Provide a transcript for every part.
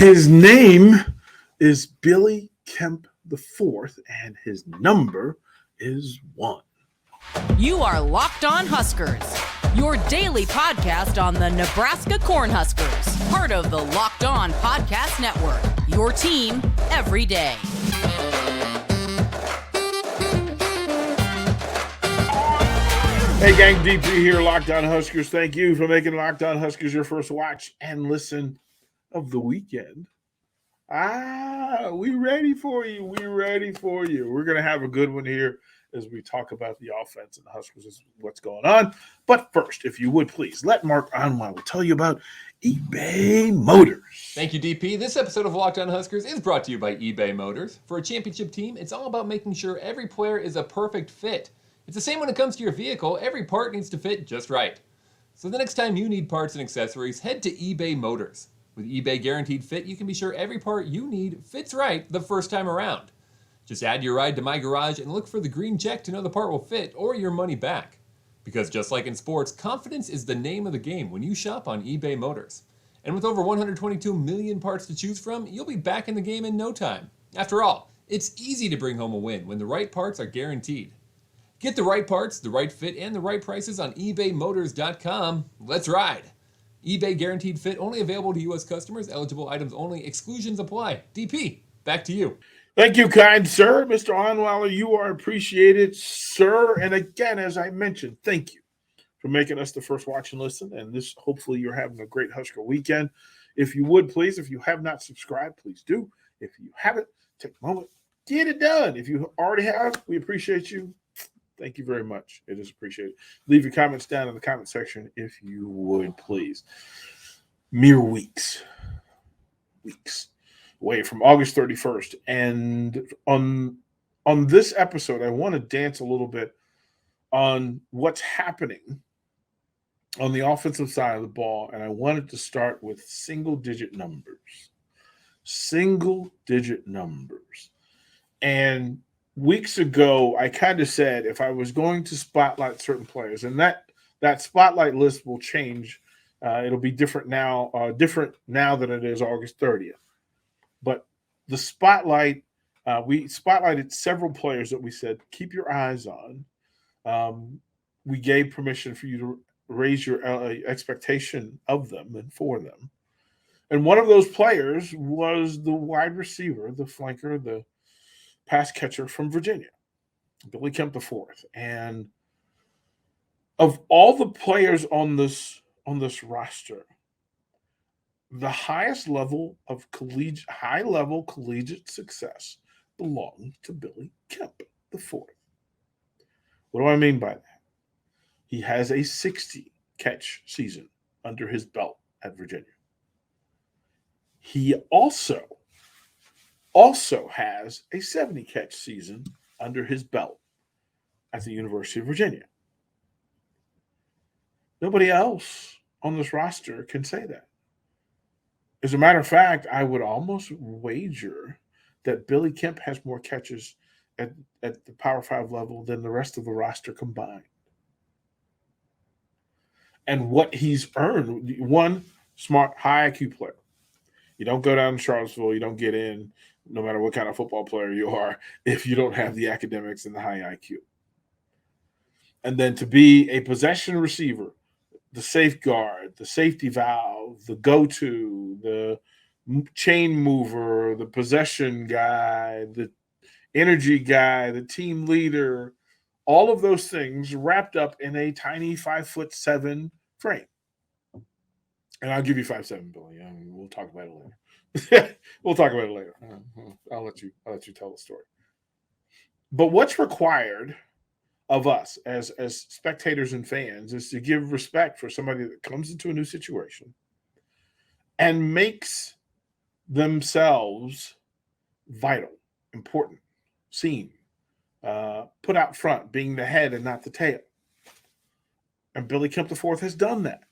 His name is Billy Kemp IV, and his number is 1. You are Locked On Huskers, your daily podcast on the Nebraska Cornhuskers, part of the Locked On Podcast Network, your team every day. Hey gang, DP here, Locked On Huskers. Thank you for making Locked On Huskers your first watch and listen of the weekend. We ready for you. We're going to have a good one here as we talk about the offense and the Huskers and what's going on. But first, if you would please, let Mark Onweiler tell you about eBay Motors. Thank you, DP. This episode of Locked On Huskers is brought to you by eBay Motors. For a championship team, it's all about making sure every player is a perfect fit. It's the same when it comes to your vehicle. Every part needs to fit just right. So the next time you need parts and accessories, head to eBay Motors. With eBay Guaranteed Fit, you can be sure every part you need fits right the first time around. Just add your ride to My Garage and look for the green check to know the part will fit or your money back. Because just like in sports, confidence is the name of the game when you shop on eBay Motors. And with over 122 million parts to choose from, you'll be back in the game in no time. After all, it's easy to bring home a win when the right parts are guaranteed. Get the right parts, the right fit, and the right prices on ebaymotors.com. Let's ride! eBay Guaranteed Fit only available to U.S. customers. Eligible items only. Exclusions apply. DP, back to you. Thank you, kind sir. Mr. Onweiler, you are appreciated, sir. And again, as I mentioned, thank you for making us the first watch and listen. And this, hopefully you're having a great Husker weekend. If you would, please, if you have not subscribed, please do. If you haven't, take a moment, get it done. If you already have, we appreciate you. Thank you very much. It is appreciated. Leave your comments down in the comment section if you would, please. Mere weeks away from August 31st. And on this episode, I want to dance a little bit on what's happening on the offensive side of the ball. And I wanted to start with single-digit numbers. And weeks ago, I kind of said if I was going to spotlight certain players, and that spotlight list will change. It'll be different now than it is August 30th. But the spotlight, we spotlighted several players that we said keep your eyes on. We gave permission for you to raise your expectation of them and for them. And one of those players was the wide receiver, the flanker, the pass catcher from Virginia, Billy Kemp IV. And of all the players on this roster, the highest level of high-level collegiate success belonged to Billy Kemp IV. What do I mean by that? He has a 60-catch season under his belt at Virginia. He also has a 70-catch season under his belt at the University of Virginia. Nobody else on this roster can say that. As a matter of fact, I would almost wager that Billy Kemp has more catches at the Power 5 level than the rest of the roster combined. And what he's earned, one, smart, high IQ player. You don't go down to Charlottesville, you don't get in, no matter what kind of football player you are, if you don't have the academics and the high IQ. And then to be a possession receiver, the safeguard, the safety valve, the go-to, the chain mover, the possession guy, the energy guy, the team leader, all of those things wrapped up in a tiny 5'7" frame. And I'll give you 5'7", Billy. We'll talk about it later. I'll let you tell the story. But what's required of us as spectators and fans is to give respect for somebody that comes into a new situation and makes themselves vital, important, seen, put out front, being the head and not the tail. And Billy Kemp IV has done that.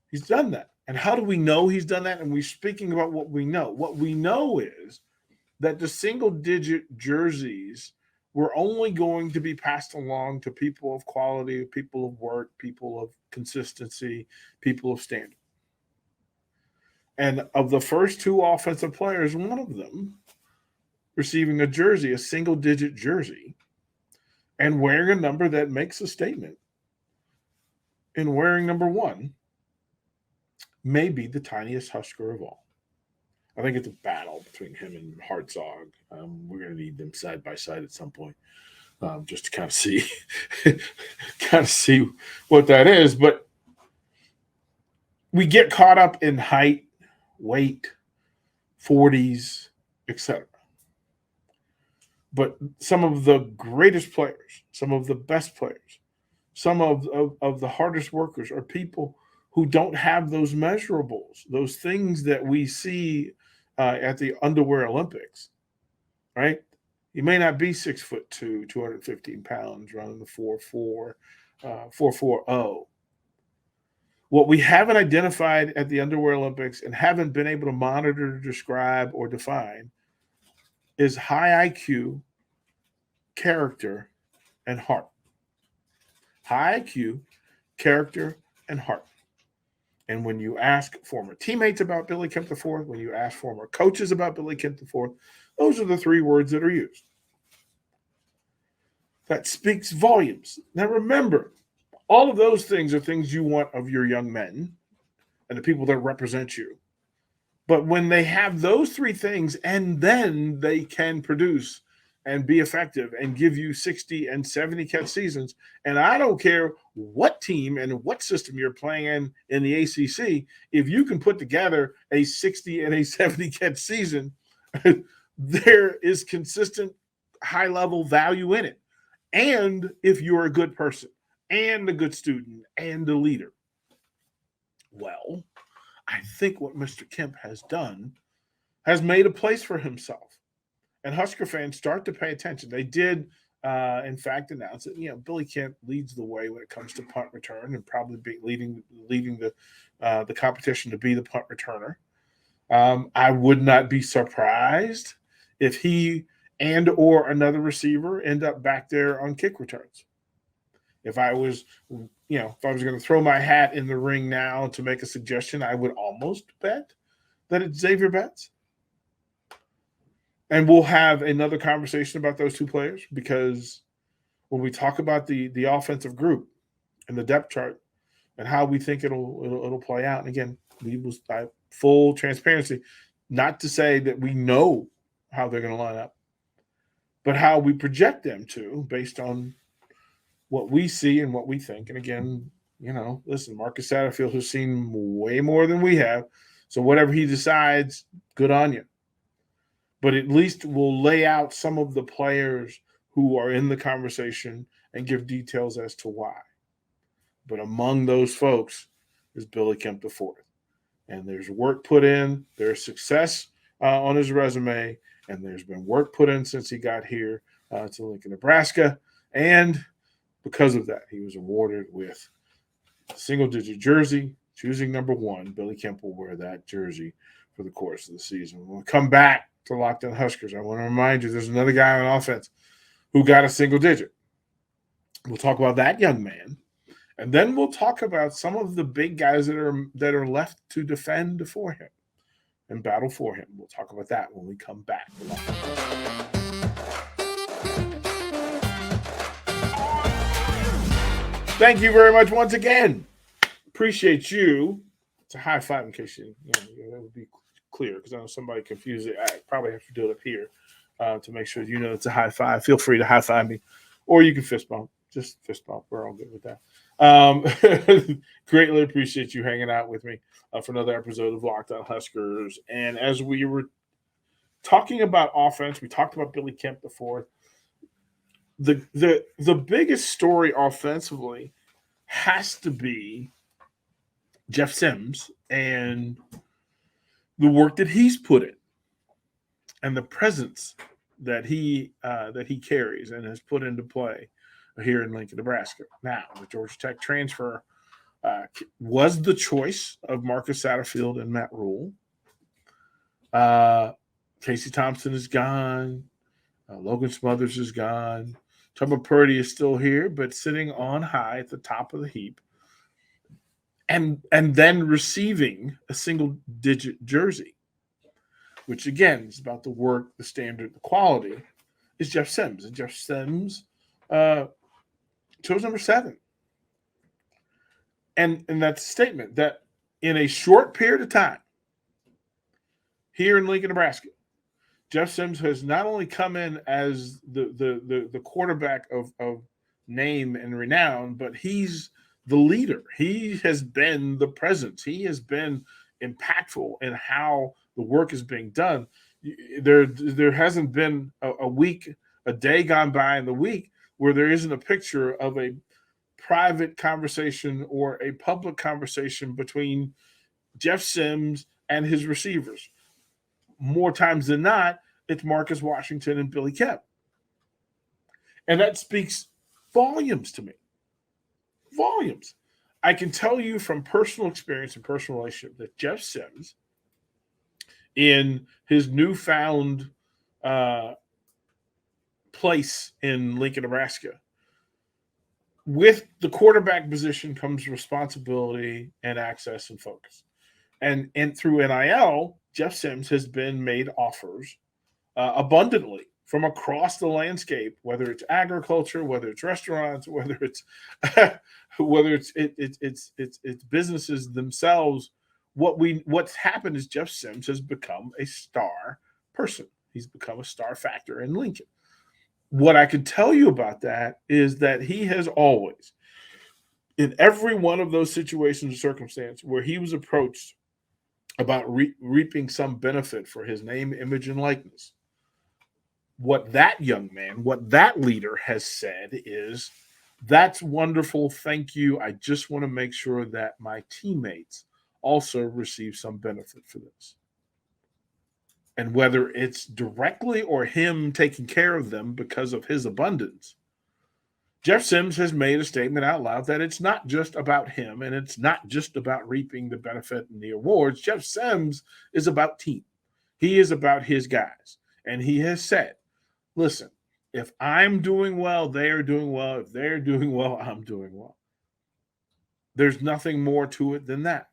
He's done that. And how do we know he's done that? And we're speaking about what we know. What we know is that the single-digit jerseys were only going to be passed along to people of quality, people of work, people of consistency, people of standard. And of the first two offensive players, one of them receiving a jersey, a single-digit jersey, and wearing a number that makes a statement, in wearing number 1, may be the tiniest Husker of all. I think it's a battle between him and Hartzog. We're going to need them side by side at some point, just to kind of see what that is. But we get caught up in height, weight, 40s, etc. But some of the greatest players, some of the best players, some of the hardest workers are people who don't have those measurables, those things that we see at the underwear Olympics, right? You may not be 6'2", 215 pounds, running the 4.4, 4.40. What we haven't identified at the underwear Olympics and haven't been able to monitor, describe, or define is high IQ, character, and heart. High IQ, character, and heart. And when you ask former teammates about Billy Kemp IV, when you ask former coaches about Billy Kemp IV, those are the 3 words that are used. That speaks volumes. Now remember, all of those things are things you want of your young men and the people that represent you. But when they have those 3 things and then they can produce and be effective and give you 60 and 70 catch seasons, and I don't care what team and what system you're playing in the ACC, if you can put together a 60 and a 70 catch season, there is consistent high-level value in it. And if you're a good person and a good student and a leader. Well, I think what Mr. Kemp has done has made a place for himself. And Husker fans start to pay attention. They did, in fact, announce that Billy Kemp leads the way when it comes to punt return and probably be leading the competition to be the punt returner. I would not be surprised if he and or another receiver end up back there on kick returns. If I was going to throw my hat in the ring now to make a suggestion, I would almost bet that it's Xavier Betts. And we'll have another conversation about those 2 players, because when we talk about the offensive group and the depth chart and how we think it'll play out, and again, we will full transparency, not to say that we know how they're going to line up, but how we project them to based on what we see and what we think. And again, listen, Marcus Satterfield has seen way more than we have, so whatever he decides, good on you. But at least we'll lay out some of the players who are in the conversation and give details as to why. But among those folks is Billy Kemp IV. And there's work put in, there's success on his resume, and there's been work put in since he got here to Lincoln, Nebraska. And because of that, he was awarded with a single-digit jersey, choosing number 1. Billy Kemp will wear that jersey for the course of the season. When we come back to Locked On Huskers, I want to remind you there's another guy on offense who got a single digit. We'll talk about that young man, and then we'll talk about some of the big guys that are left to defend for him and battle for him. We'll talk about that when we come back. Thank you very much once again. Appreciate you. It's a high five in case that would be clear, because I know somebody confused it. I probably have to do it up here to make sure it's a high five. Feel free to high five me, or you can fist bump. Just fist bump. We're all good with that. Greatly appreciate you hanging out with me for another episode of Locked On Huskers. And as we were talking about offense, we talked about Billy Kemp before. The biggest story offensively has to be Jeff Sims and the work that he's put in and the presence that he carries and has put into play here in Lincoln, Nebraska. Now, the Georgia Tech transfer was the choice of Marcus Satterfield and Matt Rhule. Casey Thompson is gone. Logan Smothers is gone. Tubman Purdy is still here, but sitting on high at the top of the heap and then receiving a single-digit jersey, which again is about the work, the standard, the quality, is Jeff Sims. And Jeff Sims chose number 7. And that's a statement that in a short period of time here in Lincoln, Nebraska, Jeff Sims has not only come in as the quarterback of name and renown, but he's the leader. He has been the presence. He has been impactful in how the work is being done. There hasn't been a day gone by in the week where there isn't a picture of a private conversation or a public conversation between Jeff Sims and his receivers. More times than not, it's Marcus Washington and Billy Kemp. And that speaks volumes to me. Volumes. I can tell you from personal experience and personal relationship that Jeff Sims, in his newfound place in Lincoln, Nebraska, with the quarterback position comes responsibility and access and focus. And through NIL, Jeff Sims has been made offers abundantly from across the landscape, whether it's agriculture, whether it's restaurants, whether it's it's businesses themselves. What's happened is Jeff Sims has become a star person. He's become a star factor in Lincoln. What I can tell you about that is that he has always, in every one of those situations or circumstances where he was approached about reaping some benefit for his name, image, and likeness, what that young man, what that leader has said is, that's wonderful, thank you. I just want to make sure that my teammates also receive some benefit for this. And whether it's directly or him taking care of them because of his abundance, Jeff Sims has made a statement out loud that it's not just about him and it's not just about reaping the benefit and the awards. Jeff Sims is about team. He is about his guys. And he has said, listen, if I'm doing well, they are doing well. If they're doing well, I'm doing well. There's nothing more to it than that.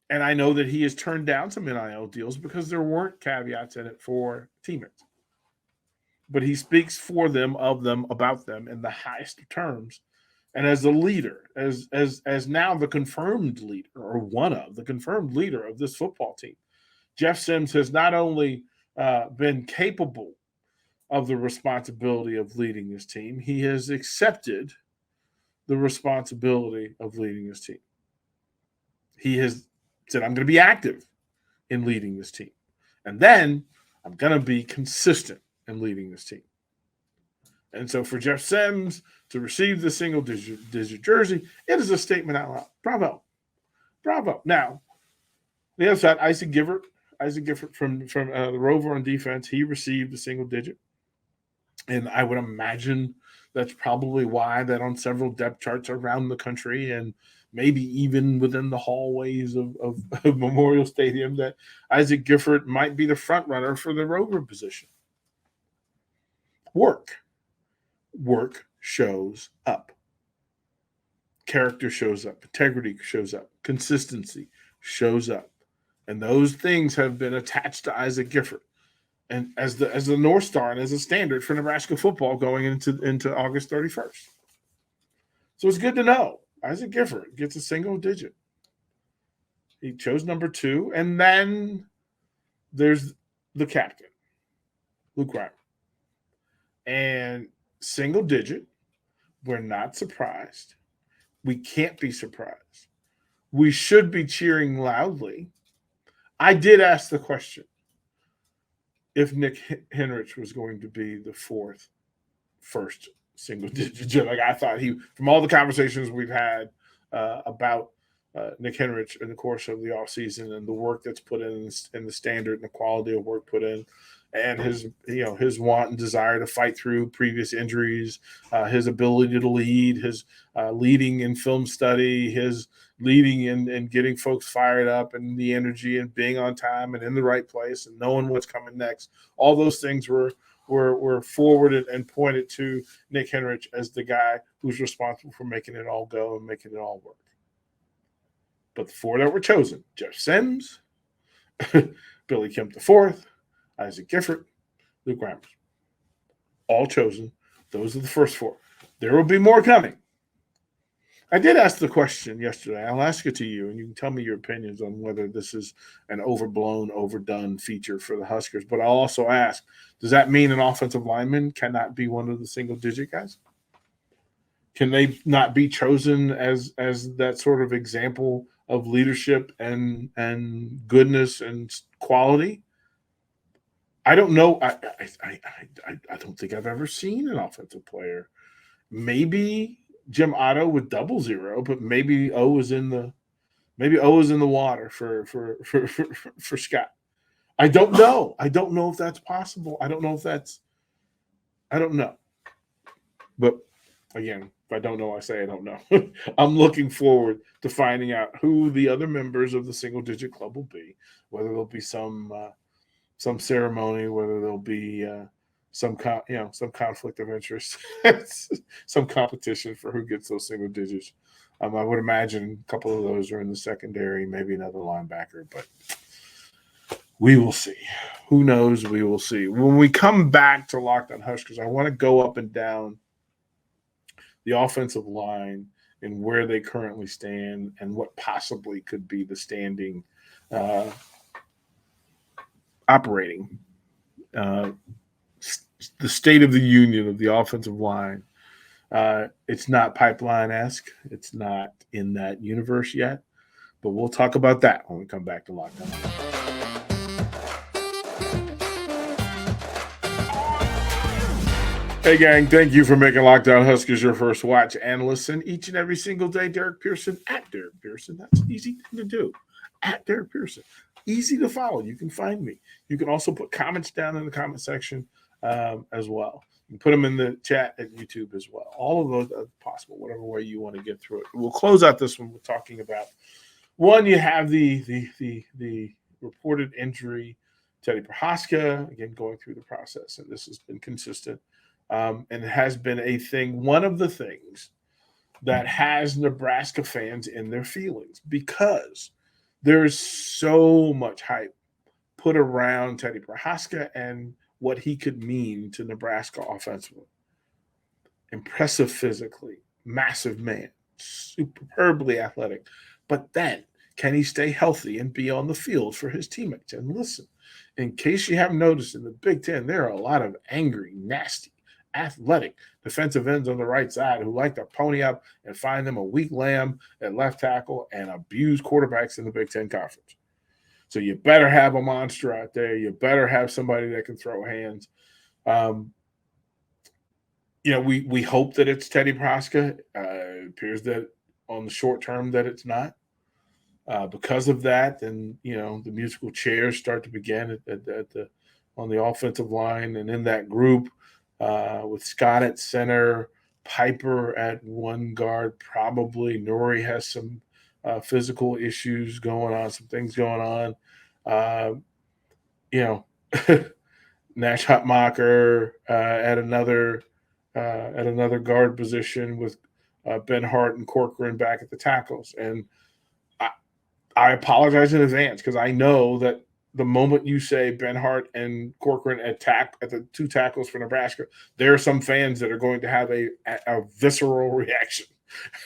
And I know that he has turned down some NIL deals because there weren't caveats in it for teammates. But he speaks for them, of them, about them in the highest of terms. And as a leader, as now the confirmed leader, or one of the confirmed leader of this football team, Jeff Sims has not only been capable of the responsibility of leading his team, he has accepted the responsibility of leading his team. He has said, I'm going to be active in leading this team. And then I'm going to be consistent in leading this team. And so for Jeff Sims to receive the single-digit jersey, it is a statement out loud. Bravo. Bravo. Now, the other side, Isaac Gifford from the Rover on defense, he received a single digit. And I would imagine that's probably why that on several depth charts around the country and maybe even within the hallways of Memorial Stadium, that Isaac Gifford might be the front runner for the Rover position. Work shows up. Character shows up. Integrity shows up. Consistency shows up. And those things have been attached to Isaac Gifford, and as the North Star and as a standard for Nebraska football going into August 31st. So it's good to know Isaac Gifford gets a single digit. He chose number 2, and then there's the captain, Luke Reimer. And single digit, we're not surprised. We can't be surprised. We should be cheering loudly. I did ask the question if Nick Henrich was going to be the first single-digit. Like, I thought from all the conversations we've had about Nick Henrich in the course of the offseason and the work that's put in the standard and the quality of work put in, and his want and desire to fight through previous injuries, his ability to lead, his leading in film study, his leading in getting folks fired up, and the energy and being on time and in the right place and knowing what's coming next. All those things were forwarded and pointed to Nick Henrich as the guy who's responsible for making it all go and making it all work. But the 4 that were chosen, Jeff Sims, Billy Kemp IV, Isaac Gifford, Luke Reimers, all chosen. Those are the first 4. There will be more coming. I did ask the question yesterday. I'll ask it to you, and you can tell me your opinions on whether this is an overblown, overdone feature for the Huskers. But I'll also ask, does that mean an offensive lineman cannot be one of the single-digit guys? Can they not be chosen as that sort of example of leadership and goodness and quality? I don't know. I don't think I've ever seen an offensive player. Maybe Jim Otto with 00, but maybe O is in the water for Scott. I don't know. I don't know if that's possible. I don't know. But again, if I don't know, I say I don't know. I'm looking forward to finding out who the other members of the single digit club will be, whether there'll be some ceremony, whether there'll be some conflict of interest, some competition for who gets those single digits. I would imagine a couple of those are in the secondary, maybe another linebacker, but we will see. Who knows? We will see. When we come back to Locked On Huskers, I want to go up and down the offensive line and where they currently stand and what possibly could be the standing operating the state of the union of the offensive line. It's not pipeline-esque. It's not in that universe yet. But we'll talk about that when we come back to Locked On. Hey, gang, thank you for making Locked On Huskers your first watch and listen each and every single day. Derrick Pearson, at Derrick Pearson. That's an easy thing to do. At Derrick Pearson. Easy to follow. You can find me. You can also put comments down in the comment section as well. You can put them in the chat at YouTube as well. All of those are possible, whatever way you want to get through it. We'll close out this one. We're talking about one. You have the reported injury, Teddy Prohaska, again going through the process, and this has been consistent, and it has been a thing. One of the things that has Nebraska fans in their feelings because there's so much hype put around Teddy Prohaska and what he could mean to Nebraska offensively. Impressive physically, massive man, superbly athletic. But then, can he stay healthy and be on the field for his teammates? And listen, in case you haven't noticed, in the Big Ten, there are a lot of angry, nasty, athletic defensive ends on the right side who like to pony up and find them a weak lamb at left tackle and abuse quarterbacks in the Big Ten Conference. So you better have a monster out there. You better have somebody that can throw hands. We hope that it's Teddy Prohaska. It appears that on the short term that it's not. Because of that, then the musical chairs start to begin on the offensive line and in that group with Scott at center, Piper at one guard, probably Nori has some physical issues going on, some things going on. Nash Hutmacher at another guard position with Ben Hart and Corcoran back at the tackles. And I apologize in advance because I know that the moment you say Ben Hart and Corcoran at the two tackles for Nebraska, there are some fans that are going to have a visceral reaction.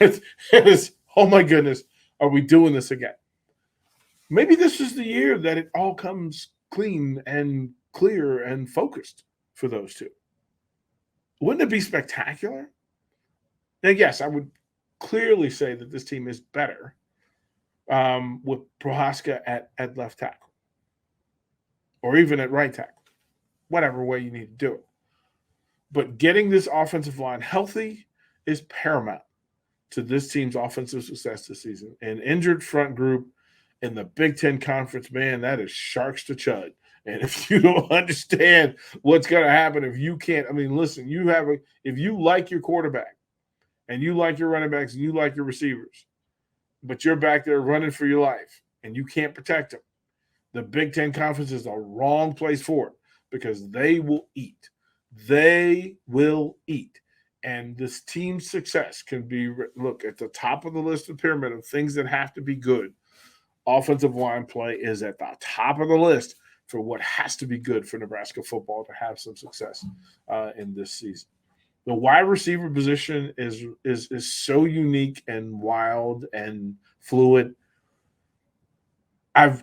It is, oh my goodness, are we doing this again? Maybe this is the year that it all comes clean and clear and focused for those two. Wouldn't it be spectacular? And yes, I would clearly say that this team is better with Prohaska at left tackle or even at right tackle, whatever way you need to do it. But getting this offensive line healthy is paramount to this team's offensive success this season. An injured front group in the Big Ten Conference, man, that is sharks to chud. And if you don't understand what's going to happen, if you can't, listen, if you like your quarterback and you like your running backs and you like your receivers, but you're back there running for your life and you can't protect them, the Big Ten Conference is the wrong place for it because they will eat. They will eat. And this team's success can be, look, at the top of the list of the pyramid of things that have to be good offensive line play is at the top of the list for what has to be good for Nebraska football to have some success in this season. The wide receiver position is so unique and wild and fluid. I've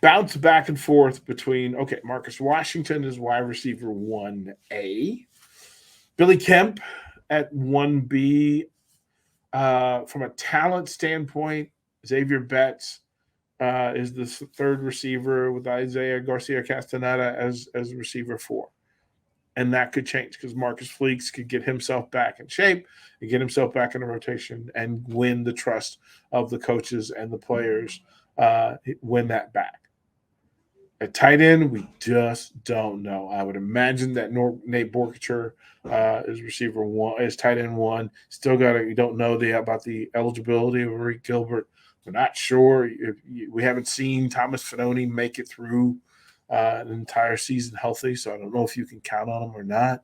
bounced back and forth between, okay, Marcus Washington is wide receiver 1A, Billy Kemp at 1B. From a talent standpoint, Xavier Betts is the third receiver with Isaiah Garcia Castaneda as receiver 4. And that could change because Marcus Fleeks could get himself back in shape and get himself back in the rotation and win the trust of the coaches and the players, win that back. At tight end, we just don't know. I would imagine that Nate Borkature is receiver 1, is tight end 1. Still you don't know about the eligibility of Rick Gilbert. We're not sure. We haven't seen Thomas Finoni make it through an entire season healthy, so I don't know if you can count on him or not.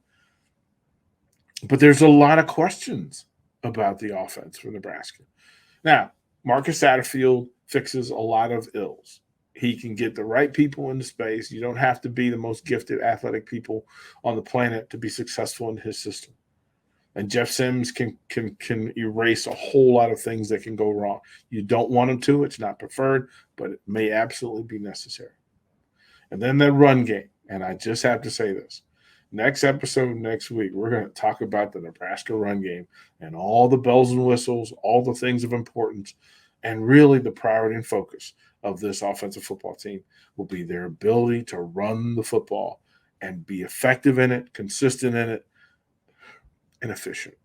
But there's a lot of questions about the offense for Nebraska. Now, Marcus Satterfield fixes a lot of ills. He can get the right people into space. You don't have to be the most gifted athletic people on the planet to be successful in his system. And Jeff Sims can erase a whole lot of things that can go wrong. You don't want him to. It's not preferred, but it may absolutely be necessary. And then the run game. And I just have to say this. Next episode next week, we're going to talk about the Nebraska run game and all the bells and whistles, all the things of importance, and really the priority and focus of this offensive football team will be their ability to run the football and be effective in it, consistent in it, and efficient.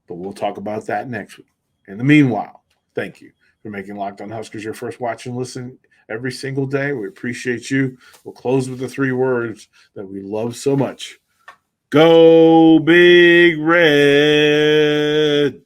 But we'll talk about that next week. In the meanwhile, thank you for making Locked On Huskers your first watch and listen every single day. We appreciate you. We'll close with the 3 words that we love so much. Go Big Red.